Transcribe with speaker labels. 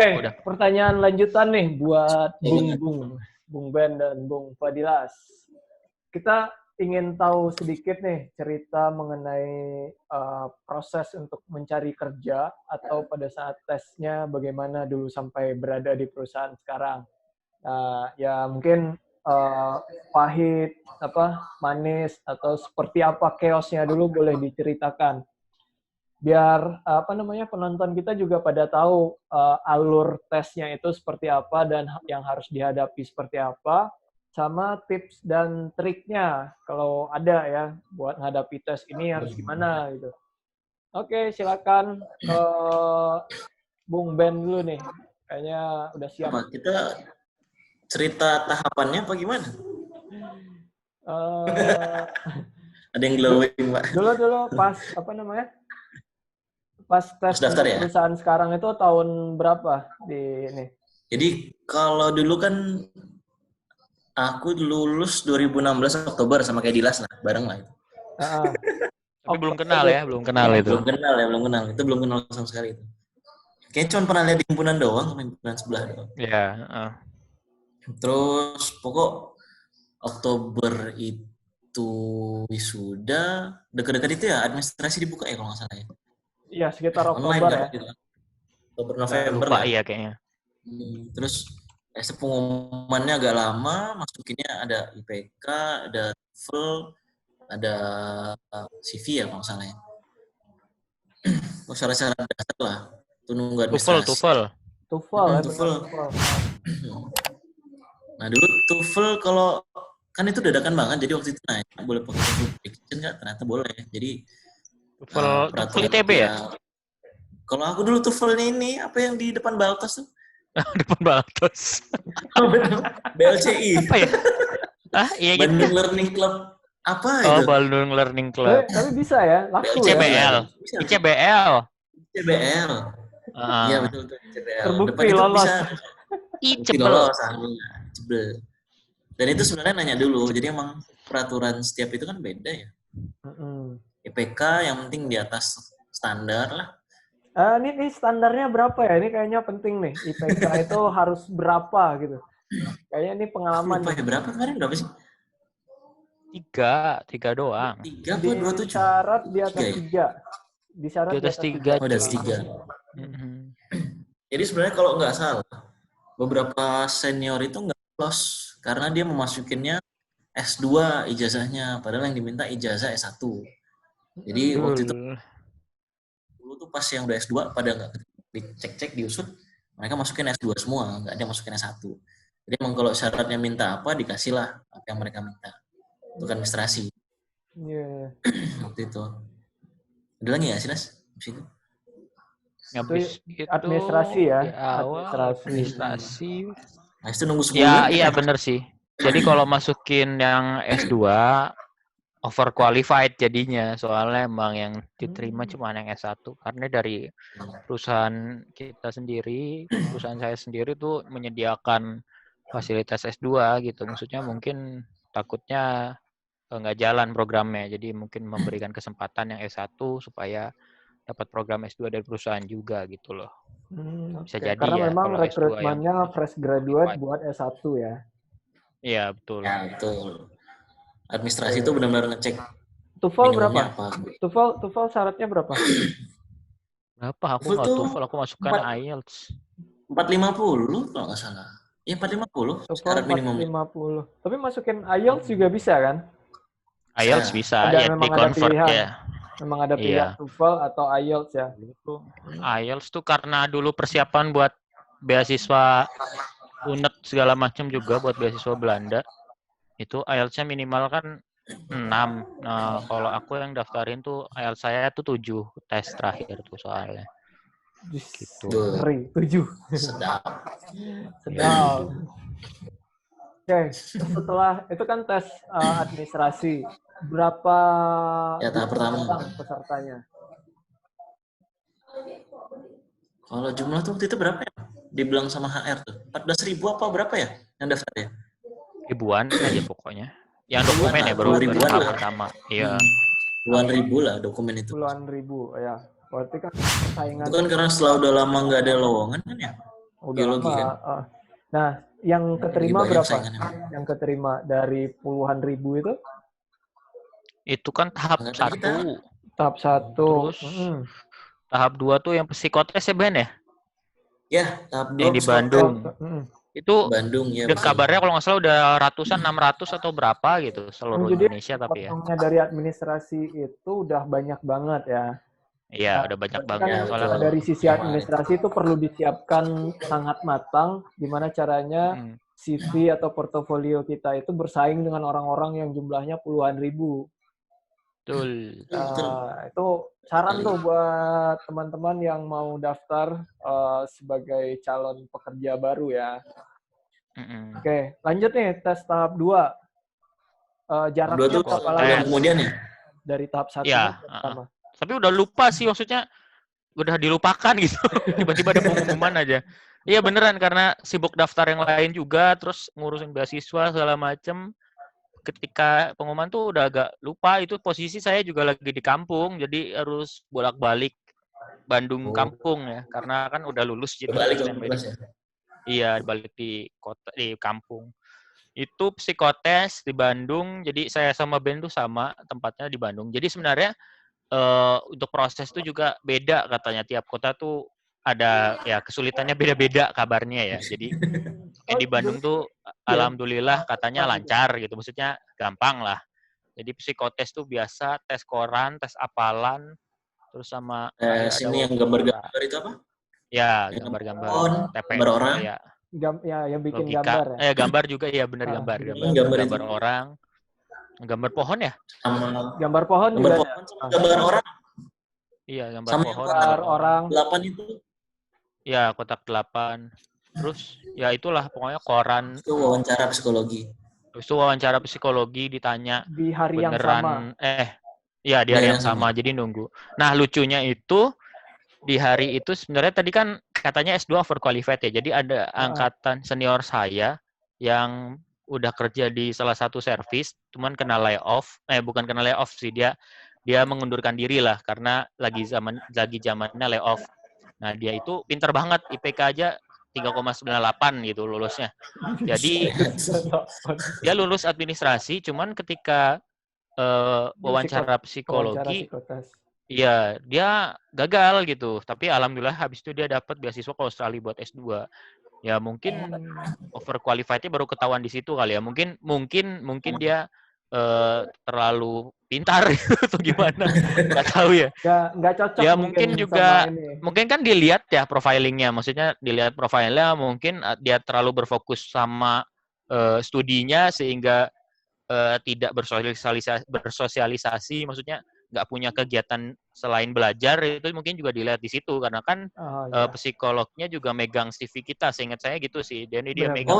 Speaker 1: Udah.
Speaker 2: Pertanyaan lanjutan nih buat Bung Ben dan Bung Fadilas. Kita ingin tahu sedikit nih cerita mengenai proses untuk mencari kerja atau pada saat tesnya bagaimana dulu sampai berada di perusahaan sekarang. Ya mungkin pahit, manis atau seperti apa chaos-nya dulu boleh diceritakan. Biar penonton kita juga pada tahu alur tesnya itu seperti apa dan yang harus dihadapi seperti apa, sama tips dan triknya kalau ada ya buat menghadapi tes ini harus gimana gitu. Oke, silakan Bung Ben dulu nih. Kayaknya udah siap.
Speaker 3: Kita cerita tahapannya apa gimana? Ada yang glowing, Pak.
Speaker 2: Dulu pas pas tes
Speaker 3: daftar ya?
Speaker 2: Perusahaan sekarang itu tahun berapa di ini?
Speaker 3: Jadi kalau dulu kan aku lulus 2016 Oktober sama kayak Dilas lah, bareng lah itu.
Speaker 1: Tapi belum kenal itu. Belum kenal.
Speaker 3: Itu belum kenal sama sekali itu. Kayaknya cuma pernah lihat di himpunan doang, himpunan sebelah doang.
Speaker 1: Iya.
Speaker 3: Terus pokok Oktober itu wisuda, dekat-dekat itu ya administrasi dibuka ya kalau nggak salah ya.
Speaker 2: Iya, sekitar Oktober ya.
Speaker 3: Gitu. Oktober November
Speaker 1: lupa, ya kayaknya.
Speaker 3: Terus pengumumannya agak lama, masukinnya ada IPK, ada TOEFL, ada CV ya kalau nggak salah ya. Syarat-syarat dasar lah. Itu nunggu administrasi.
Speaker 1: TOEFL.
Speaker 3: Nah dulu TOEFL kalau kan itu dadakan banget, jadi waktu itu nanya boleh pakai TOEFL prediction nggak? Ternyata boleh. Jadi
Speaker 1: TOEFL ITB ya?
Speaker 3: Kalau aku dulu TOEFL-nya ini apa yang di depan Baltos tuh?
Speaker 1: Depan Baltos.
Speaker 3: BLCI.
Speaker 1: Apa ya? Iya gitu.
Speaker 3: Bandung Learning Club. Apa itu?
Speaker 1: Oh, Bandung Learning Club.
Speaker 2: Tapi bisa ya, laku
Speaker 1: ICBL.
Speaker 2: ya.
Speaker 1: ICBL.
Speaker 3: Iya betul ICBL.
Speaker 2: Terbukti lolos.
Speaker 1: ICBL.
Speaker 3: Dan itu sebenarnya nanya dulu. Jadi emang peraturan setiap itu kan beda ya. IPK yang penting di atas standar lah.
Speaker 2: Ini standarnya berapa ya? Ini kayaknya penting nih. IPK itu harus berapa gitu. Kayaknya ini pengalaman.
Speaker 3: Berapa kemarin? Berapa sih?
Speaker 1: 3 doang.
Speaker 3: 3 atau 27?
Speaker 2: Syarat di atas 3. Di syarat
Speaker 1: di atas 3.
Speaker 3: Oh, di atas 3. Jadi sebenarnya kalau nggak salah, beberapa senior itu nggak lolos karena dia memasukinnya S2 ijazahnya, padahal yang diminta ijazah S1. Jadi waktu itu dulu tuh pas yang udah S2 pada nggak dicek-cek diusut, mereka masukin S2 semua, nggak ada masukin S1. Jadi emang kalau syaratnya minta apa dikasih lah apa yang mereka minta. Itu kan administrasi.
Speaker 2: Iya.
Speaker 3: Waktu itu. Ada lagi ya Silas? Habis itu?
Speaker 1: Habis itu
Speaker 2: administrasi ya.
Speaker 1: Administrasi.
Speaker 3: Nah itu nunggu 10
Speaker 1: ya, iya bener sih. Jadi kalau masukin yang S2 overqualified jadinya, soalnya emang yang diterima cuma yang S1 karena dari perusahaan kita sendiri, perusahaan saya sendiri tuh menyediakan fasilitas S2 gitu. Maksudnya mungkin takutnya nggak jalan programnya, jadi mungkin memberikan kesempatan yang S1 supaya dapat program S2 dari perusahaan juga gitu loh. Bisa jadi
Speaker 2: karena
Speaker 1: ya.
Speaker 2: Memang rekrutmennya fresh graduate buat S1 ya.
Speaker 1: Iya betul.
Speaker 3: Ya betul. Administrasi itu benar-benar ngecek.
Speaker 2: TOEFL berapa? TOEFL syaratnya berapa?
Speaker 1: Berapa? Aku nggak TOEFL, aku masukkan IELTS.
Speaker 3: 450 kalau nggak salah. Iya 450.
Speaker 2: Syarat minimum. 450. Tapi masukin IELTS juga bisa kan?
Speaker 1: IELTS bisa, ya di-convert ya.
Speaker 2: Memang ada pilihan TOEFL atau IELTS ya.
Speaker 1: IELTS tuh karena dulu persiapan buat beasiswa UNED segala macam juga buat beasiswa Belanda. Itu IELTS-nya minimal kan 6. Nah, kalau aku yang daftarin tuh IELTS saya tuh 7 tes terakhir tuh soalnya. Gitu.
Speaker 2: 7. Sedap. Oke, setelah itu kan tes administrasi. Berapa
Speaker 3: tahap pertama
Speaker 2: pesertanya?
Speaker 3: Kalau jumlah tuh waktu itu berapa ya? Dibilang sama HR tuh. 14.000 apa berapa ya yang daftar ya?
Speaker 1: Ribuan aja pokoknya. Yang dokumen ya baru tahap pertama. Iya.
Speaker 3: Puluhan ribu lah dokumen itu.
Speaker 2: Puluhan ribu, ya. Berarti kan persaingan.
Speaker 3: Itu kan karena setelah udah lama nggak ada lowongan kan ya?
Speaker 2: Udah
Speaker 3: Biologi
Speaker 2: lama.
Speaker 3: kan.
Speaker 2: Nah, yang keterima
Speaker 3: Lagi banyak
Speaker 2: berapa?
Speaker 3: saingannya.
Speaker 2: Yang keterima dari puluhan ribu itu?
Speaker 1: Itu kan tahap
Speaker 3: Angkatan kita.
Speaker 1: 1.
Speaker 2: Tahap 1.
Speaker 1: Terus tahap 2 tuh yang psikotes ya Ben ya?
Speaker 3: Ya, tahap 2
Speaker 1: Yang di Bandung. Itu
Speaker 3: Bandung ya.
Speaker 1: kabarnya kalau nggak salah udah ratusan, 600 atau berapa gitu seluruh
Speaker 2: Jadi
Speaker 1: Indonesia tapi ya.
Speaker 2: potongnya dari administrasi itu udah banyak banget ya.
Speaker 1: Iya, udah banyak
Speaker 2: Kan
Speaker 1: banget. Soalnya kan
Speaker 2: dari sisi administrasi itu perlu disiapkan sangat matang gimana caranya CV atau portofolio kita itu bersaing dengan orang-orang yang jumlahnya puluhan ribu.
Speaker 1: betul.
Speaker 2: Itu saran tuh buat teman-teman yang mau daftar sebagai calon pekerja baru ya. Oke, lanjut nih tes tahap 2. Jaraknya berapa lama?
Speaker 3: Kemudian ya?
Speaker 2: Dari tahap 1
Speaker 1: Ya,
Speaker 2: pertama.
Speaker 1: tapi udah lupa sih, maksudnya udah dilupakan gitu. Tiba-tiba ada pengumuman aja. Iya beneran, karena sibuk daftar yang lain juga, terus ngurusin beasiswa segala macem. Ketika pengumuman tuh udah agak lupa, itu posisi saya juga lagi di kampung, jadi harus bolak-balik Bandung kampung ya, karena kan udah lulus jadi asisten medik. Iya, balik di kota, di kampung. Itu psikotes di Bandung, jadi saya sama Ben tuh sama tempatnya di Bandung. Jadi sebenarnya untuk proses itu juga beda katanya, tiap kota tuh ada ya kesulitannya beda-beda kabarnya ya. Jadi di Bandung tuh alhamdulillah katanya lancar gitu, maksudnya gampang lah. Jadi psikotes tuh biasa tes koran, tes apalan, terus sama
Speaker 3: sini yang gambar-gambar itu apa?
Speaker 1: Ya, gambar-gambar TPS
Speaker 3: gambar orang.
Speaker 2: Ya, yang bikin
Speaker 1: logika.
Speaker 2: gambar ya.
Speaker 1: Gambar juga ya, benar gambar orang. Gambar pohon ya?
Speaker 2: Gambar pohon juga.
Speaker 3: Gambar orang.
Speaker 1: Iya, gambar
Speaker 3: sama
Speaker 1: pohon.
Speaker 2: Gambar orang.
Speaker 3: 8 itu.
Speaker 1: Ya, kotak 8. Terus ya itulah pokoknya koran.
Speaker 3: Itu wawancara psikologi.
Speaker 1: Itu wawancara psikologi, ditanya
Speaker 2: di hari
Speaker 1: beneran,
Speaker 2: yang sama.
Speaker 1: Iya, di hari yang sama. Jadi nunggu. Nah, lucunya itu di hari itu sebenarnya tadi kan katanya S2 overqualified ya. Jadi ada angkatan senior saya yang udah kerja di salah satu servis, cuman kena layoff. Bukan kena layoff sih, dia mengundurkan diri lah karena lagi zamannya layoff. Nah, dia itu pinter banget, IPK aja 3,98 gitu lulusnya. Jadi dia lulus administrasi, cuman ketika wawancara psikologi, iya, dia gagal gitu. Tapi alhamdulillah habis itu dia dapat beasiswa ke Australia buat S2. Ya mungkin overqualified-nya baru ketahuan di situ kali ya. Mungkin dia terlalu pintar atau gimana. Nggak tahu ya.
Speaker 2: Nggak cocok.
Speaker 1: Ya mungkin juga, mungkin kan dilihat ya profilingnya. Maksudnya dilihat profilnya, mungkin dia terlalu berfokus sama studinya sehingga tidak bersosialisasi, maksudnya nggak punya kegiatan selain belajar, itu mungkin juga dilihat di situ karena kan psikolognya juga megang CV kita, seingat saya gitu sih. Dan dia megang